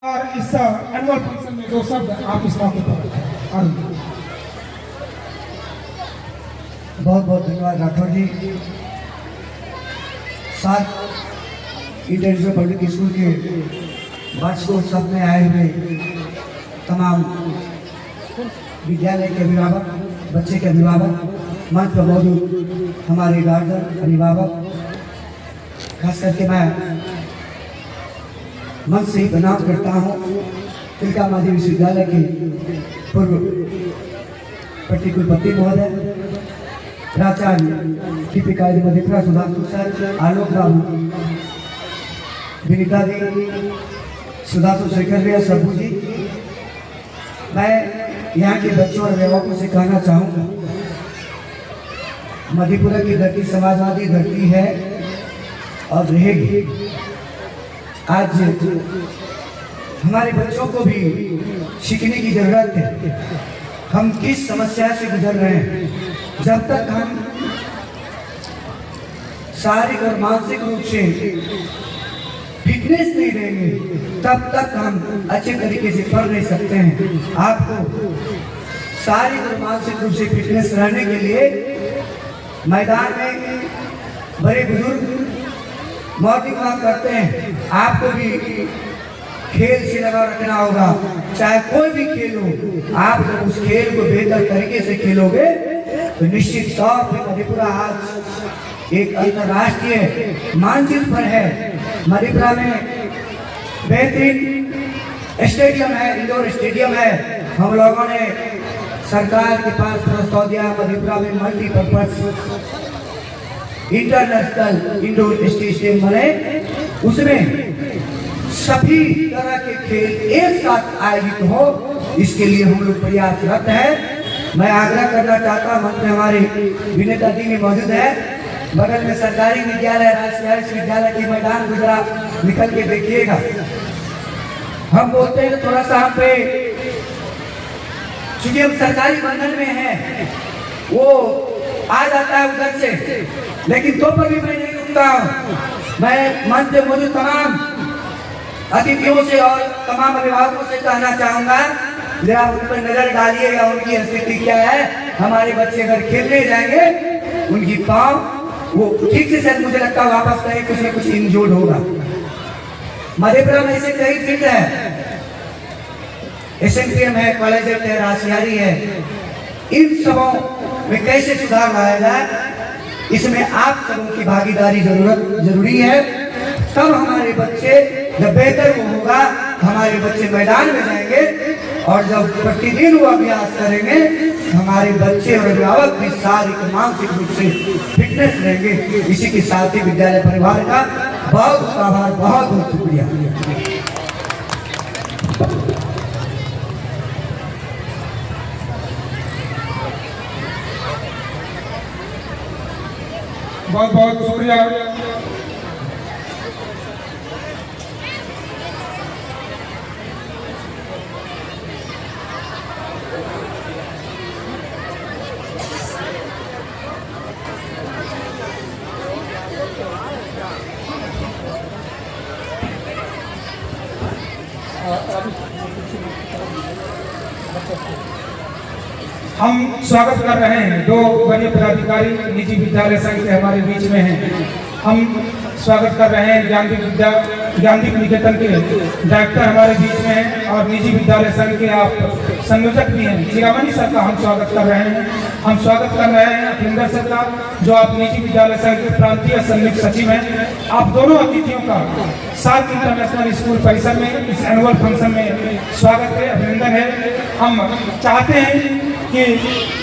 और इस annual function में दो शब्द आप इस मौके पर बहुत बहुत धन्यवाद राठौर जी। साथ इंटरनेशनल पब्लिक स्कूल के वार्षिकोत्सव में आए हुए तमाम विद्यालय के अभिभावक, बच्चे के अभिभावक, मंच पर मौजूद हमारे गार्जियन, अभिभावक, खास करके मैं मन से ही प्रणाम करता हूँ तिलका मांझी विश्वविद्यालय के पूर्व प्रतिकुलपति महोदय, प्राचार्य दीपिका मधेपुरा, सुधांशु सर, आलोक बाबू, विनीता जी, सुधांशु शेखर भैया, सबू जी। मैं यहाँ के बच्चों और अभिभावकों से कहना चाहूँगा, मधेपुरा की धरती समाजवादी धरती है और रहेगी। आज हमारे बच्चों को भी सीखने की जरूरत है। हम किस समस्या से गुजर रहे हैं, जब तक हम शारीरिक और मानसिक रूप से फिटनेस नहीं देंगे तब तक हम अच्छे तरीके से पढ़ नहीं सकते हैं। आपको शारीरिक और मानसिक रूप से फिटनेस रहने के लिए मैदान में बड़े बुजुर्ग मॉर्निंग वॉक करते हैं, आपको भी खेल से लगाव रखना होगा। चाहे कोई भी खेल हो, आप जब उस खेल को बेहतर तरीके से खेलोगे तो निश्चित तौर पर मधेपुरा आज एक अंतर्राष्ट्रीय मानचित्र पर है। मधेपुरा में बेहतरीन स्टेडियम है, इंडोर स्टेडियम है। हम लोगों ने सरकार के पास प्रस्ताव दिया, मधेपुरा में मल्टीपर्पज इंटरनेशनल इंडोर स्टेडियम बने, उसमें सभी तरह के खेल एक साथ आयोजित हो, इसके लिए हम लोग प्रयासरत हैं। मैं आग्रह करना चाहता हूँ, मंच में हमारे विनीता जी भी मौजूद है, बगल में सरकारी विद्यालय, राजकीय विद्यालय के मैदान गुजरा निकल के देखिएगा। हम बोलते हैं थोड़ा सा हम पे, चूंकि हम सरकारी बंधन में हैं, वो आ जाता है उधर से, लेकिन तो पर भी मैं नहीं रुकता हूँ। मैं मंच में मौजूद तमाम अतिथियों से और तमाम अभिभावकों से कहना चाहूंगा, जरा उन पर नजर डालिएगा, उनकी स्थिति क्या है। हमारे बच्चे अगर खेलने जाएंगे, उनकी पाँव वो ठीक से शायद मुझे लगता है वापस कहीं कुछ न कुछ इंजोर्ड होगा। मधेपुरा में ऐसे कई फील्ड है, SNPM है, कॉलेज है, राशियारी है। इन सबों में कैसे सुधार लाया जाए, इसमें आप सबों की भागीदारी जरूरी है। तब हमारे बच्चे जब बेहतर वो होगा, हमारे बच्चे मैदान में जाएंगे और जब प्रतिदिन वो अभ्यास करेंगे, हमारे बच्चे और अभिभावक भी शारीरिक मानसिक रूप से फिटनेस रहेंगे। इसी के साथ ही विद्यालय परिवार का बहुत बहुत आभार, बहुत बहुत शुक्रिया। बहुत बहुत शुक्रिया। हम स्वागत कर रहे हैं, दो वरीय पदाधिकारी निजी विद्यालय संघ के हमारे बीच में हैं। हम स्वागत कर रहे हैं ज्ञानदीप निकेतन के डायरेक्टर हमारे बीच में हैं और निजी विद्यालय संघ के आप संयोजक भी हैं, चिरामणि सर का हम स्वागत कर रहे हैं। हम स्वागत कर रहे हैं अखिलेंद्र सर का, जो आप निजी विद्यालय संघ के प्रांतीय संयुक्त सचिव हैं। आप दोनों अतिथियों का सात इंटरनेशनल स्कूल परिसर में इस एनुअल फंक्शन में स्वागत है, अभिनंदन है। हम चाहते हैं कि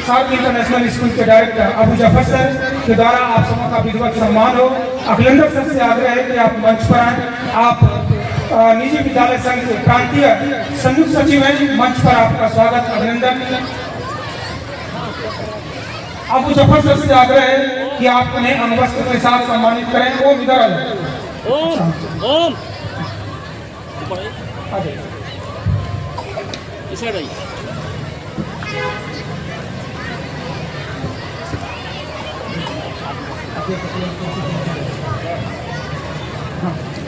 सात इंटरनेशनल स्कूल के डायरेक्टर अबू जफर सर के द्वारा आप सबों का विधिवत सम्मान हो। अखिलेंद्र सर से आग्रह है कि आप मंच पर आए। आप निजी विद्यालय संघ के प्रांतीय संयुक्त सचिव हैं, मंच पर आपका स्वागत, अभिनंदन। अबू जफर सर से आग्रह है कि आप उन्हें अंगवस्त्र के साथ सम्मानित करें। ओम इधर आ जाए।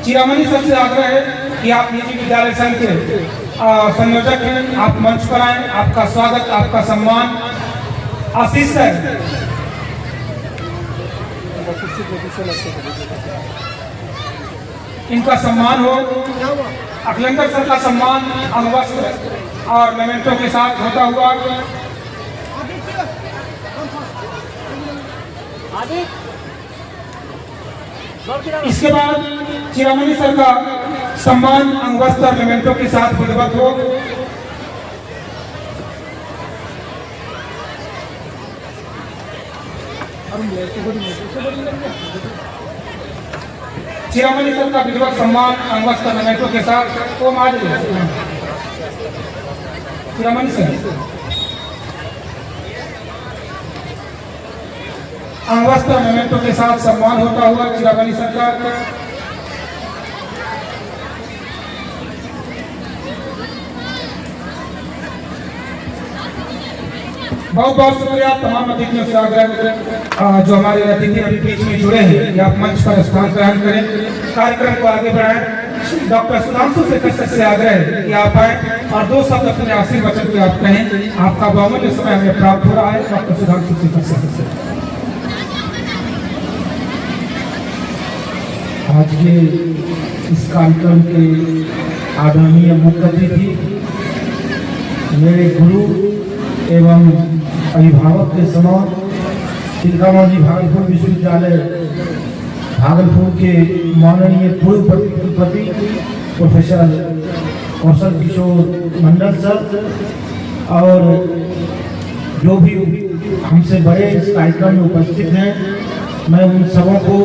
चिरामणि सर से आग्रह है कि कि आप निजी विद्यालय संघ के संयोजक हैं, आप मंच पर आए। आपका स्वागत, आपका सम्मान। आशीष सर, इनका सम्मान हो। अखिलेंद्र सर का सम्मान अंगवस्त्र और मेमेंटो के साथ होता हुआ। इसके बाद चिरामणि सर का सम्मान अंगवस्त्र और मेमेंटो के साथ विधिवत हो। चिरामणि सर का विधिवत सम्मान अंगवस्त्र और मेमेंटो के साथ। ओम आज चिरामणि सर अंगवस्त्र मेमेंटो के साथ सम्मान होता हुआ चिरामणि सरकार का। बहुत बहुत शुक्रिया तमाम अतिथियों से आग्रह जो हमारे अतिथि अभी बीच में जुड़े हैं कि आप मंच पर स्थान ग्रहण करें, कार्यक्रम को आगे बढ़ाएं। डॉक्टर सुधांशु शेखर से आग्रह है कि आप आए और दो शब्द अपने आशीर्वचन के आप कहें। आपका बहुमूल्य समय हमें प्राप्त हो रहा है। डॉक्टर सुधांशु शेखर से आज के इस कार्यक्रम के आदरणीय मुख्य अतिथि मेरे गुरु एवं अभिभावक के समान तिलकामांझी भागलपुर विश्वविद्यालय भागलपुर के माननीय पूर्व कुलपति प्रोफेसर कौशल किशोर मंडल सर और जो भी हमसे बड़े इस कार्यक्रम में उपस्थित हैं, मैं उन सबों को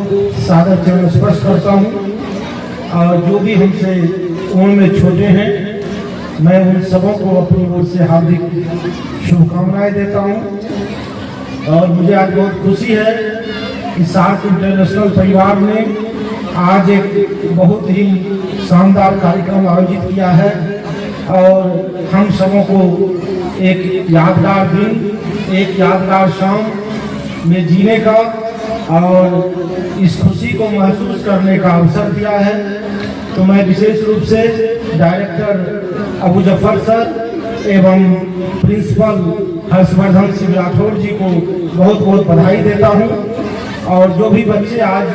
सादर चरण स्पर्श करता हूं। और जो भी हमसे उम्र में छोटे हैं, मैं उन सबों को अपनी ओर से हार्दिक शुभकामनाएं देता हूं। और मुझे आज बहुत खुशी है कि सार्क इंटरनेशनल परिवार ने आज एक बहुत ही शानदार कार्यक्रम आयोजित किया है और हम सबों को एक यादगार दिन, एक यादगार शाम में जीने का और इस खुशी को महसूस करने का अवसर दिया है। तो मैं विशेष रूप से डायरेक्टर अबू जफर सर एवं प्रिंसिपल हर्षवर्धन सिंह राठौर जी को बहुत बहुत बधाई देता हूं। और जो भी बच्चे आज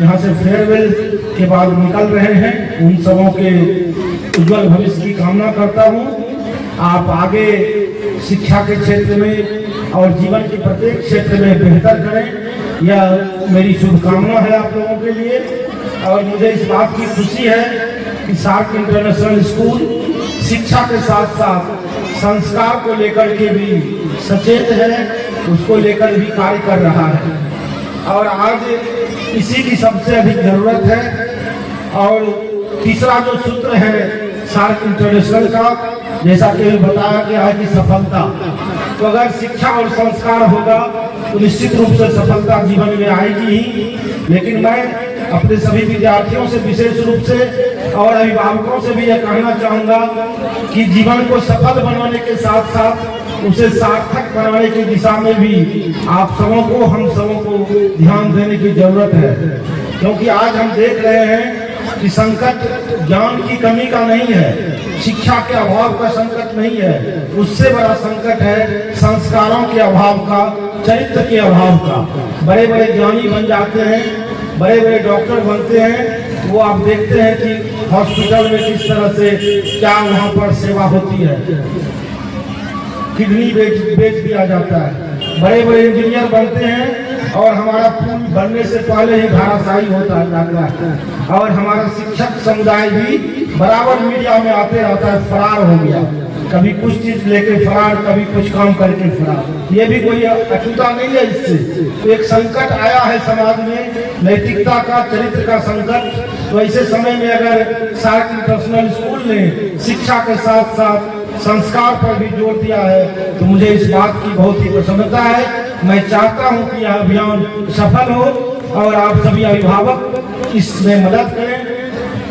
यहाँ से फेयरवेल के बाद निकल रहे हैं, उन सबों के उज्जवल भविष्य की कामना करता हूं। आप आगे शिक्षा के क्षेत्र में और जीवन के प्रत्येक क्षेत्र में बेहतर करें, यह मेरी शुभकामना है आप लोगों के लिए। और मुझे इस बात की खुशी है कि सार्क इंटरनेशनल स्कूल शिक्षा के साथ साथ संस्कार को लेकर के भी सचेत है, उसको लेकर भी कार्य कर रहा है और आज इसी की सबसे अधिक जरूरत है। और तीसरा जो सूत्र है सार्क इंटरनेशनल का, जैसा कि बताया गया है कि सफलता, तो अगर शिक्षा और संस्कार होगा तो निश्चित रूप से सफलता जीवन में आएगी ही। लेकिन मैं अपने सभी विद्यार्थियों से विशेष रूप से और अभिभावकों से भी यह कहना चाहूँगा कि जीवन को सफल बनाने के साथ साथ उसे सार्थक बनाने की दिशा में भी आप सबों को, हम सबों को ध्यान देने की जरूरत है। क्योंकि आज हम देख रहे हैं कि संकट ज्ञान की कमी का नहीं है, शिक्षा के अभाव का संकट नहीं है, उससे बड़ा संकट है संस्कारों के अभाव का, चरित्र के अभाव का। बड़े बड़े ज्ञानी बन जाते हैं, बड़े बड़े डॉक्टर बनते हैं, वो आप देखते हैं कि हॉस्पिटल में किस तरह से क्या वहाँ पर सेवा होती है, किडनी बेच दिया जाता है। बड़े बड़े इंजीनियर बनते हैं और हमारा पुल बनने से पहले ही धाराशायी होता जाता है। और हमारा शिक्षक समुदाय भी बराबर मीडिया में आते रहता है, फरार हो गया, कभी कुछ चीज लेके फरार, कभी कुछ काम करके फरार। ये भी कोई अछूता नहीं है। इससे तो एक संकट आया है समाज में, नैतिकता का, चरित्र का संकट। तो ऐसे समय में अगर सार्क इंटरनेशनल स्कूल ने शिक्षा के साथ साथ संस्कार पर भी जोर दिया है तो मुझे इस बात की बहुत ही प्रसन्नता है। मैं चाहता हूं कि यह अभियान सफल हो और आप सभी अभिभावक इसमें मदद करें।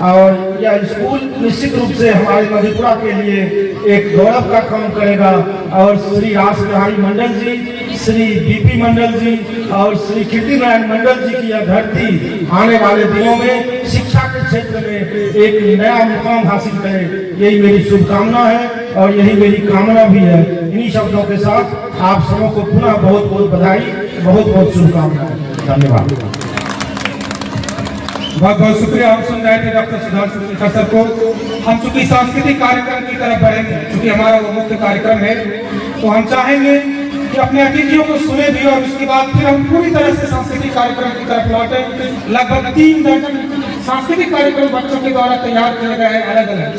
और यह स्कूल निश्चित रूप से हमारे मधेपुरा के लिए एक गौरव का काम करेगा। और श्री रास बिहारी मंडल जी, श्री बीपी मंडल जी और श्री कीर्ति नारायण मंडल जी की यह धरती आने वाले दिनों में शिक्षा के क्षेत्र में एक नया मुकाम हासिल करे, यही मेरी शुभकामना है और यही मेरी कामना भी है। इन्हीं शब्दों के साथ आप सबों को पुनः बहुत बहुत बधाई, बहुत बहुत शुभकामनाएं। धन्यवाद। बहुत बहुत शुक्रिया। हम सुन रहे थे डॉक्टर सुधांशु शेखर सर को। हम चूंकि सांस्कृतिक कार्यक्रम की तरफ बढ़ेंगे, चूंकि हमारा वो मुख्य कार्यक्रम है, तो हम चाहेंगे कि अपने अतिथियों को सुने भी और उसके बाद फिर हम पूरी तरह से सांस्कृतिक कार्यक्रम की तरफ लौटे। लगभग 3 दर्जन सांस्कृतिक कार्यक्रम बच्चों के द्वारा तैयार किए गए हैं अलग अलग।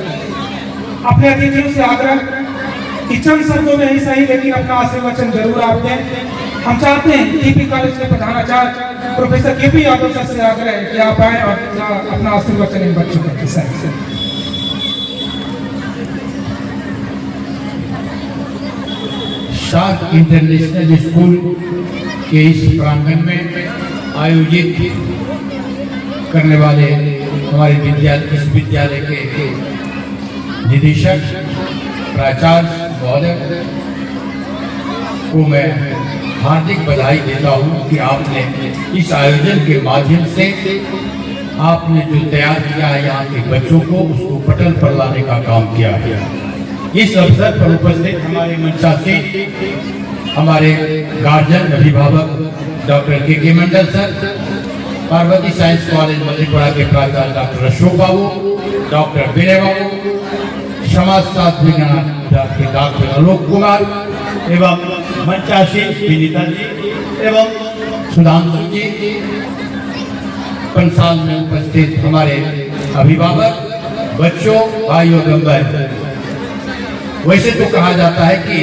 अपने अतिथियों से आग्रह कि चंद शब्दों में ही सही लेकिन अपना आशीर्वचन जरूर आप दें। हम चाहते हैं टीपी कॉलेज के प्रधानाचार्य प्रोफेसर केपी यादव सर से आग्रह है कि आप आए और अपना आशीर्वचन इन बच्चों का विषय से। शार्क इंटरनेशनल स्कूल के इस प्रांगण में आयोजित करने वाले हमारे इस विद्यालय के निदेशक प्राचार्य महोदय को मैं हार्दिक बधाई देता हूं कि आपने इस आयोजन के माध्यम से आपने जो तैयार किया है यहाँ के बच्चों को, उसको पटल पर लाने का काम किया है। इस अवसर पर उपस्थित हमारे मंचा से हमारे गार्जियन अभिभावक डॉक्टर के Mandal sir, Parvati science college Madhepura के प्राचार्य डॉक्टर अशोक बाबू, डॉक्टर विनय बाबू, समाजशास्त्र विज्ञान के डॉक्टर आलोक कुमार एवं मंचासी विनीता जी एवं सुधांशु जी, पंचाल में उपस्थित हमारे अभिभावक, बच्चों, भाइयों एवं बहनों। वैसे तो कहा जाता है कि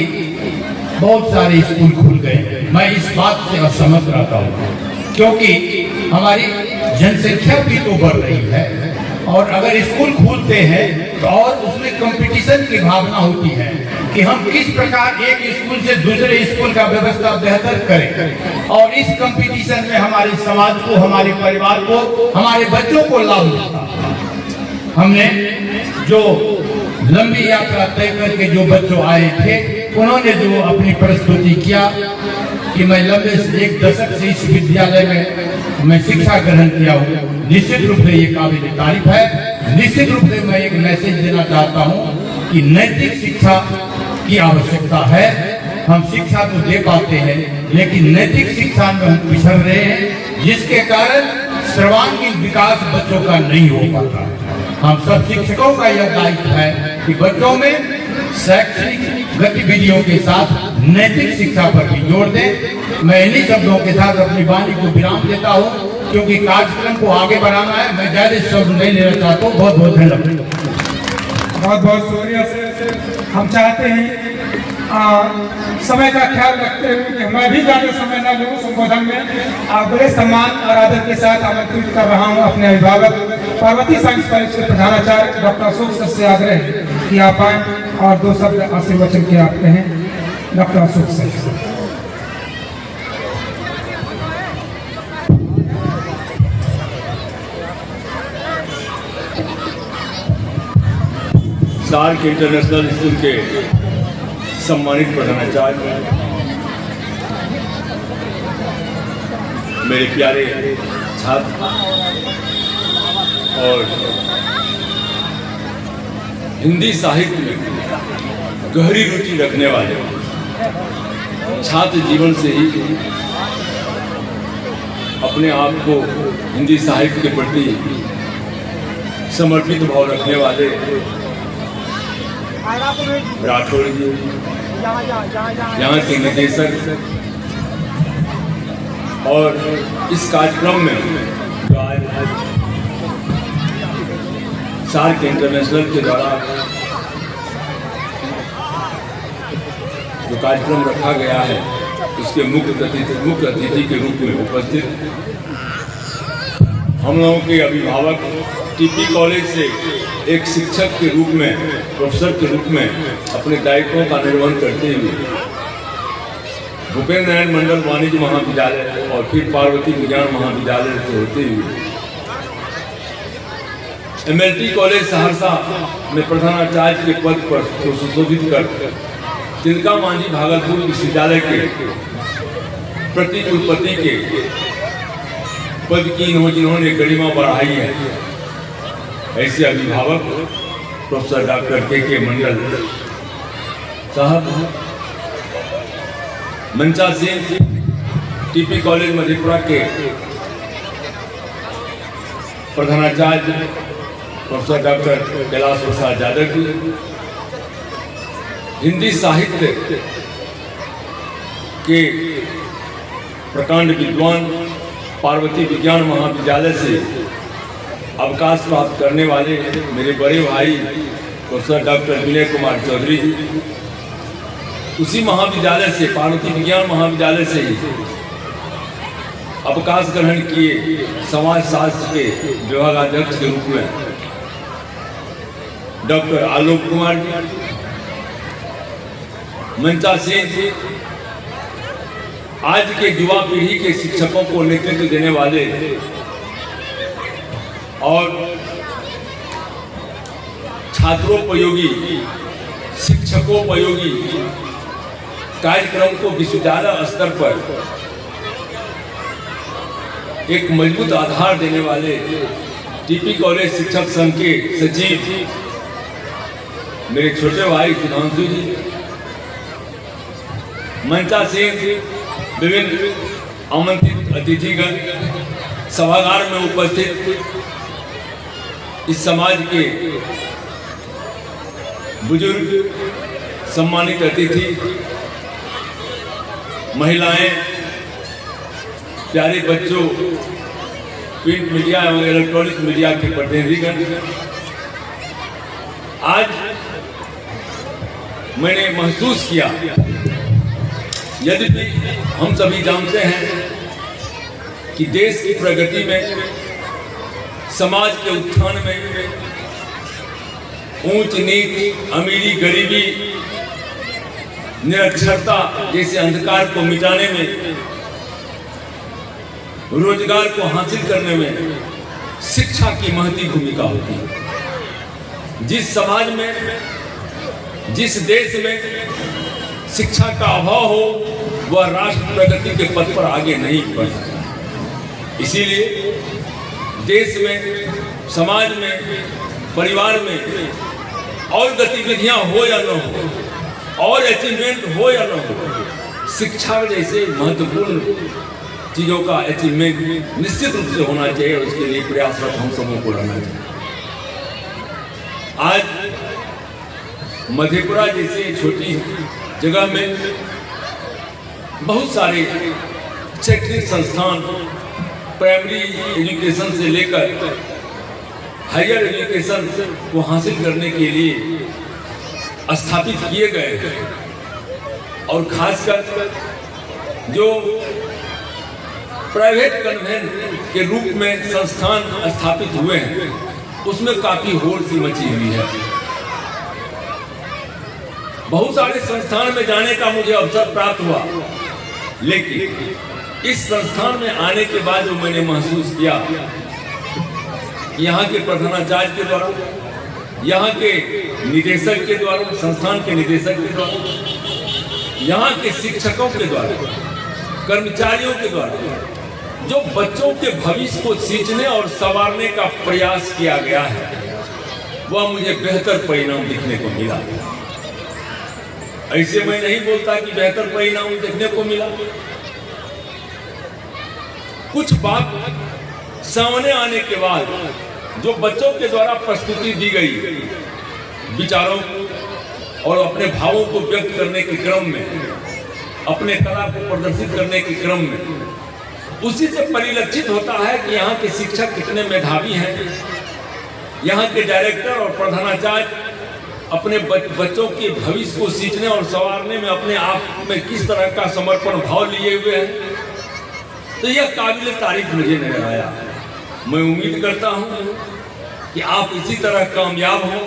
बहुत सारे स्कूल खुल गए, मैं इस बात से असहमत रहता हूँ क्योंकि हमारी जनसंख्या भी तो बढ़ रही है और अगर स्कूल खुलते हैं तो और उसमें कंपटीशन की भावना होती है कि हम किस प्रकार एक स्कूल से दूसरे स्कूल का व्यवस्था बेहतर करें और इस कंपटीशन में हमारे समाज को, हमारे परिवार को, हमारे बच्चों को लाभ मिलता। हमने जो लंबी यात्रा तय करके जो बच्चों आए थे, उन्होंने जो अपनी प्रस्तुति किया कि मैं लंबे 1 दशक से इस विद्यालय में मैं शिक्षा ग्रहण किया हूँ, निश्चित रूप से ये काबिल तारीफ है। निश्चित रूप से मैं एक मैसेज देना चाहता हूँ कि नैतिक शिक्षा की आवश्यकता है। हम शिक्षा तो दे पाते हैं लेकिन नैतिक शिक्षा में हम पिछड़ रहे हैं, जिसके कारण सर्वांगीण विकास बच्चों का नहीं हो पाता। हम सब शिक्षकों का यह दायित्व है कि बच्चों में शैक्षणिक गतिविधियों के साथ नैतिक शिक्षा पर भी जोर दें। मैं इन्हीं शब्दों के साथ अपनी वाणी को विराम देता हूँ क्योंकि कार्यक्रम को आगे बढ़ाना है। मैं ज्यादा शब्द नहीं लेना चाहता हूँ। बहुत बहुत धन्यवाद। बहुत बहुत शुक्रिया सर। हम चाहते हैं समय का ख्याल रखते हुए कि मैं भी ज्यादा समय न लूँ संबोधन में, बड़े सम्मान और आदर के साथ आमंत्रित कर रहा हूँ अपने अभिभावक पार्वती साइंस कॉलेज के प्रधानाचार्य डॉक्टर अशोक सर से आग्रह कि आप आए और 2 शब्द आशीर्वचन के आप कहें। Doctor Ashok sir. Shark international school के सम्मानित प्रधानाचार्य, मेरे प्यारे छात्र और हिंदी साहित्य में गहरी रुचि रखने वाले छात्र जीवन से ही अपने आप को हिंदी साहित्य के प्रति समर्पित भाव रखने वाले राठौड़ जी, यहाँ के निदेशक और इस कार्यक्रम में शार्क इंटरनेशनल के द्वारा जो कार्यक्रम रखा गया है उसके मुख्य अतिथि के रूप में उपस्थित हम लोगों के अभिभावक, टीपी कॉलेज से एक शिक्षक के रूप में, प्रोफेसर के रूप में अपने दायित्वों का निर्वहन करते हुए भूपेंद्र नारायण मंडल वाणिज्य महाविद्यालय और फिर पार्वती विज्ञान महाविद्यालय से होते हुए MLT कॉलेज सहरसा में प्रधानाचार्य के पद पर सुशोभित कर तिलका मांझी भागलपुर विश्वविद्यालय के प्रति कुलपति के पद की जिन्होंने गरिमा बढ़ाई है, ऐसे अभिभावक प्रोफेसर डॉक्टर के मंडल साहब, मंचा सिंह टीपी कॉलेज मधेपुरा के प्रधानाचार्य प्रोफेसर डॉक्टर कैलाश प्रसाद यादव जी, हिंदी साहित्य के प्रकांड विद्वान पार्वती विज्ञान महाविद्यालय से अवकाश प्राप्त करने वाले मेरे बड़े भाई प्रोफेसर डॉक्टर विनय कुमार चौधरी जी, उसी महाविद्यालय से पार्वती विज्ञान महाविद्यालय से ही अवकाश ग्रहण किए समाज शास्त्र के विभागाध्यक्ष के रूप में डॉक्टर आलोक कुमार जी, मंचा सिंह, आज के युवा पीढ़ी के शिक्षकों को नेतृत्व देने वाले और छात्रोपयोगी शिक्षकोपयोगी कार्यक्रम को विश्वविद्यालय स्तर पर एक मजबूत आधार देने वाले टीपी कॉलेज शिक्षक संघ के सचिव मेरे छोटे भाई सुधांशु जी, मंचा सिंह, विभिन्न आमंत्रित अतिथिगण, सभागार में उपस्थित इस समाज के बुजुर्ग, सम्मानित अतिथि, महिलाएं, प्यारे बच्चों, प्रिंट मीडिया एवं इलेक्ट्रॉनिक मीडिया के प्रतिनिधिगण, आज मैंने महसूस किया, यद्यपि हम सभी जानते हैं कि देश की प्रगति में, समाज के उत्थान में, ऊंच नीच, अमीरी गरीबी, निरक्षरता जैसे अंधकार को मिटाने में, रोजगार को हासिल करने में शिक्षा की महती भूमिका होती है। जिस समाज में, जिस देश में शिक्षा का अभाव हो, वह राष्ट्र प्रगति के पथ पर आगे नहीं बढ़ सकता। इसीलिए देश में, समाज में, परिवार में और गतिविधियां हो या न हो, और अचीवमेंट हो या न हो, शिक्षा जैसे महत्वपूर्ण चीजों का अचीवमेंट निश्चित रूप से होना चाहिए और उसके लिए प्रयासरत हम सबों को रहना चाहिए। आज मधेपुरा जैसे छोटी जगह में बहुत सारे शैक्षणिक संस्थान प्राइमरी एजुकेशन से लेकर हायर एजुकेशन को हासिल करने के लिए स्थापित किए गए हैं, और खासकर जो प्राइवेट कन्वेंट के रूप में संस्थान स्थापित हुए हैं, उसमें काफी होड़ सी मची हुई है। बहुत सारे संस्थान में जाने का मुझे अवसर प्राप्त हुआ, लेकिन इस संस्थान में आने के बाद जो मैंने महसूस किया, यहाँ के प्रधानाचार्य के द्वारा, यहाँ के निदेशक के द्वारा, संस्थान के निदेशक के द्वारा, यहाँ के शिक्षकों के द्वारा, कर्मचारियों के द्वारा जो बच्चों के भविष्य को सींचने और संवारने का प्रयास किया गया है, वह मुझे बेहतर परिणाम दिखने को मिला। ऐसे मैं नहीं बोलता कि बेहतर परिणाम देखने को मिला, कुछ बात सामने आने के बाद जो बच्चों के द्वारा प्रस्तुति दी गई विचारों और अपने भावों को व्यक्त करने के क्रम में, अपने कला को प्रदर्शित करने के क्रम में, उसी से परिलक्षित होता है कि यहाँ के शिक्षक कितने मेधावी हैं, यहाँ के डायरेक्टर और प्रधानाचार्य अपने बच्चों के भविष्य को सींचने और संवारने में अपने आप में किस तरह का समर्पण भाव लिए हुए हैं। तो यह काबिल तारीफ मुझे नजर आया। मैं उम्मीद करता हूँ कि आप इसी तरह कामयाब हों,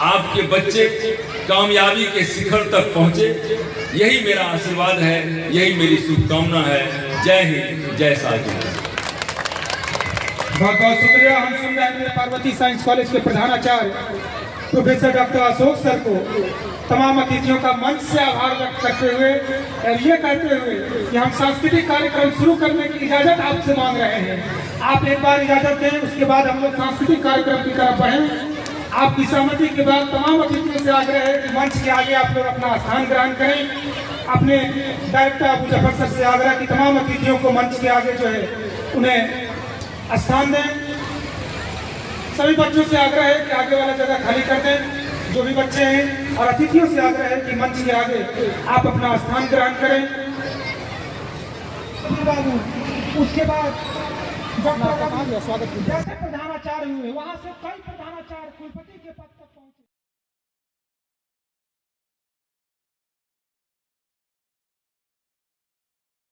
आपके बच्चे कामयाबी के शिखर तक पहुँचे, यही मेरा आशीर्वाद है, यही मेरी शुभकामना है। जय हिंद, जय साहिब। बहुत बहुत शुक्रिया। हम सुन रहे हैं पार्वती साइंस कॉलेज के प्रधानाचार्य प्रोफेसर डॉक्टर अशोक सर को तमाम अतिथियों का मंच से आभार व्यक्त करते हुए और ये कहते हुए कि हम सांस्कृतिक कार्यक्रम शुरू करने की इजाजत आपसे मांग रहे हैं। आप एक बार इजाजत दें, उसके बाद हम लोग सांस्कृतिक कार्यक्रम की तरफ बढ़ें। आपकी सहमति के बाद तमाम अतिथियों से आग्रह है कि मंच के आगे आप लोग अपना स्थान ग्रहण करें। अपने डायरेक्टर अबू जफर सर से आग्रह कि तमाम अतिथियों को मंच के आगे जो है उन्हें स्थान दें। सभी बच्चों से आग्रह है कि आगे वाला जगह खाली कर दें, जो भी बच्चे हैं, और अतिथियों से आग्रह है कि मंच के आगे आप अपना स्थान ग्रहण करें। उसके बाद जैसे प्रधानाचार्य हुए, वहां से कई प्रधानाचार्य कुलपति के पद